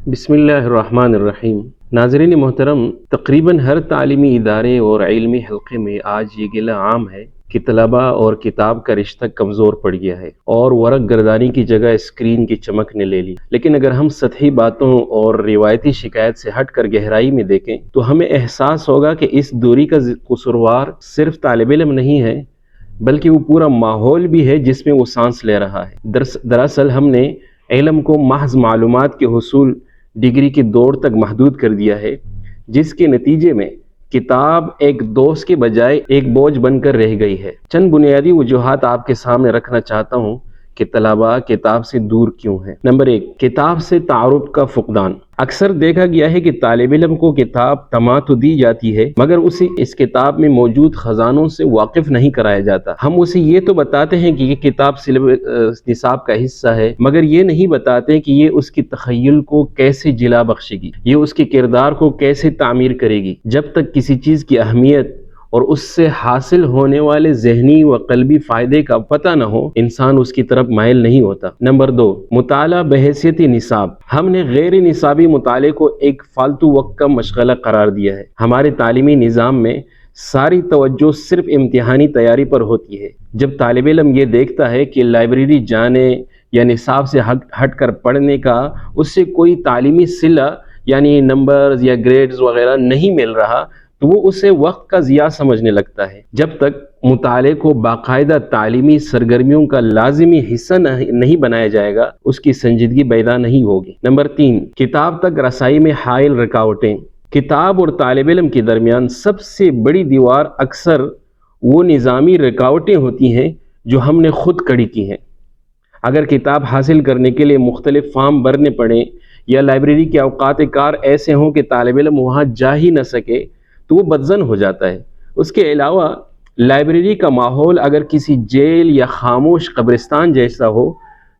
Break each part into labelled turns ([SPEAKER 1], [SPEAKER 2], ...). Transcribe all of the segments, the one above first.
[SPEAKER 1] بسم اللہ الرحمن الرحیم۔ ناظرین محترم، تقریباً ہر تعلیمی ادارے اور علمی حلقے میں آج یہ گلہ عام ہے کہ طلباء اور کتاب کا رشتہ کمزور پڑ گیا ہے اور ورق گردانی کی جگہ اسکرین کی چمک نے لے لی۔ لیکن اگر ہم سطحی باتوں اور روایتی شکایت سے ہٹ کر گہرائی میں دیکھیں تو ہمیں احساس ہوگا کہ اس دوری کا قصوروار صرف طالب علم نہیں ہے، بلکہ وہ پورا ماحول بھی ہے جس میں وہ سانس لے رہا ہے۔ دراصل ہم نے علم کو محض معلومات کے حصول ڈگری کی دوڑ تک محدود کر دیا ہے، جس کے نتیجے میں کتاب ایک دوست کے بجائے ایک بوجھ بن کر رہ گئی ہے۔ چند بنیادی وجوہات آپ کے سامنے رکھنا چاہتا ہوں کہ طلباء کتاب سے دور کیوں ہیں۔ نمبر 1، کتاب سے تعارف کا فقدان۔ اکثر دیکھا گیا ہے کہ طالب علم کو کتاب تما تو دی جاتی ہے، مگر اسے اس کتاب میں موجود خزانوں سے واقف نہیں کرایا جاتا۔ ہم اسے یہ تو بتاتے ہیں کہ یہ کتاب نصاب کا حصہ ہے، مگر یہ نہیں بتاتے کہ یہ اس کی تخیل کو کیسے جلا بخشے گی، یہ اس کے کردار کو کیسے تعمیر کرے گی۔ جب تک کسی چیز کی اہمیت اور اس سے حاصل ہونے والے ذہنی و قلبی فائدے کا پتہ نہ ہو، انسان اس کی طرف مائل نہیں ہوتا۔ نمبر 2، مطالعہ بحیثیت نصاب۔ ہم نے غیر نصابی مطالعے کو ایک فالتو وقت کا مشغلہ قرار دیا ہے۔ ہمارے تعلیمی نظام میں ساری توجہ صرف امتحانی تیاری پر ہوتی ہے۔ جب طالب علم یہ دیکھتا ہے کہ لائبریری جانے یا نصاب سے ہٹ کر پڑھنے کا اس سے کوئی تعلیمی صلہ یعنی نمبرز یا گریڈز وغیرہ نہیں مل رہا، تو وہ اسے وقت کا ضیاع سمجھنے لگتا ہے۔ جب تک مطالعے کو باقاعدہ تعلیمی سرگرمیوں کا لازمی حصہ نہیں بنایا جائے گا، اس کی سنجیدگی پیدا نہیں ہوگی۔ نمبر 3، کتاب تک رسائی میں حائل رکاوٹیں۔ کتاب اور طالب علم کے درمیان سب سے بڑی دیوار اکثر وہ نظامی رکاوٹیں ہوتی ہیں جو ہم نے خود کھڑی کی ہیں۔ اگر کتاب حاصل کرنے کے لیے مختلف فارم بھرنے پڑیں یا لائبریری کے اوقات کار ایسے ہوں کہ طالب علم وہاں جا ہی نہ سکے تو وہ بدظن ہو جاتا ہے۔ اس کے علاوہ لائبریری کا ماحول اگر کسی جیل یا خاموش قبرستان جیسا ہو،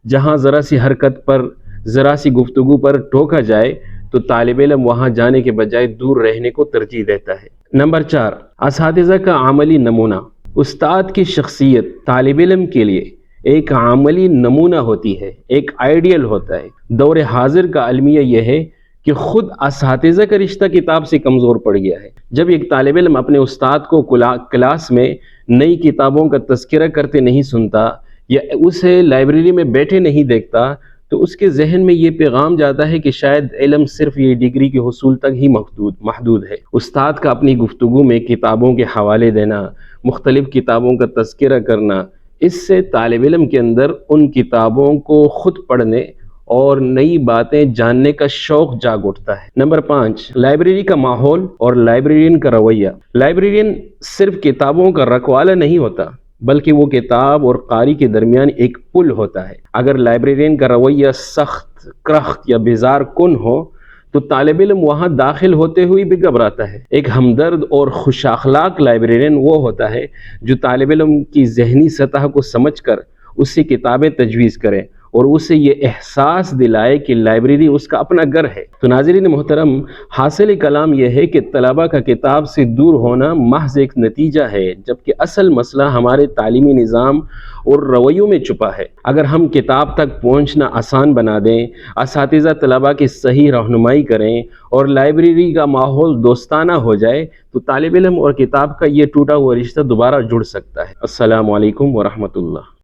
[SPEAKER 1] جہاں ذرا سی حرکت پر، ذرا سی گفتگو پر ٹوکا جائے، تو طالب علم وہاں جانے کے بجائے دور رہنے کو ترجیح دیتا ہے۔ نمبر 4، اساتذہ کا عملی نمونہ۔ استاد کی شخصیت طالب علم کے لیے ایک عملی نمونہ ہوتی ہے، ایک آئیڈیل ہوتا ہے۔ دور حاضر کا المیہ یہ ہے کہ خود اساتذہ کا رشتہ کتاب سے کمزور پڑ گیا ہے۔ جب ایک طالب علم اپنے استاد کو کلاس میں نئی کتابوں کا تذکرہ کرتے نہیں سنتا یا اسے لائبریری میں بیٹھے نہیں دیکھتا، تو اس کے ذہن میں یہ پیغام جاتا ہے کہ شاید علم صرف یہ ڈگری کے حصول تک ہی محدود ہے۔ استاد کا اپنی گفتگو میں کتابوں کے حوالے دینا، مختلف کتابوں کا تذکرہ کرنا، اس سے طالب علم کے اندر ان کتابوں کو خود پڑھنے اور نئی باتیں جاننے کا شوق جاگ اٹھتا ہے۔ نمبر 5، لائبریری کا ماحول اور لائبریرین کا رویہ۔ لائبریرین صرف کتابوں کا رکھوالا نہیں ہوتا، بلکہ وہ کتاب اور قاری کے درمیان ایک پل ہوتا ہے۔ اگر لائبریرین کا رویہ سخت، کرخت یا بیزار کن ہو تو طالب علم وہاں داخل ہوتے ہوئے بھی گھبراتا ہے۔ ایک ہمدرد اور خوش اخلاق لائبریرین وہ ہوتا ہے جو طالب علم کی ذہنی سطح کو سمجھ کر اس سے کتابیں تجویز کرے اور اسے یہ احساس دلائے کہ لائبریری اس کا اپنا گھر ہے۔ تو ناظرین محترم، حاصل کلام یہ ہے کہ طلباء کا کتاب سے دور ہونا محض ایک نتیجہ ہے، جبکہ اصل مسئلہ ہمارے تعلیمی نظام اور رویوں میں چھپا ہے۔ اگر ہم کتاب تک پہنچنا آسان بنا دیں، اساتذہ طلباء کی صحیح رہنمائی کریں اور لائبریری کا ماحول دوستانہ ہو جائے، تو طالب علم اور کتاب کا یہ ٹوٹا ہوا رشتہ دوبارہ جڑ سکتا ہے۔ السلام علیکم ورحمۃ اللہ۔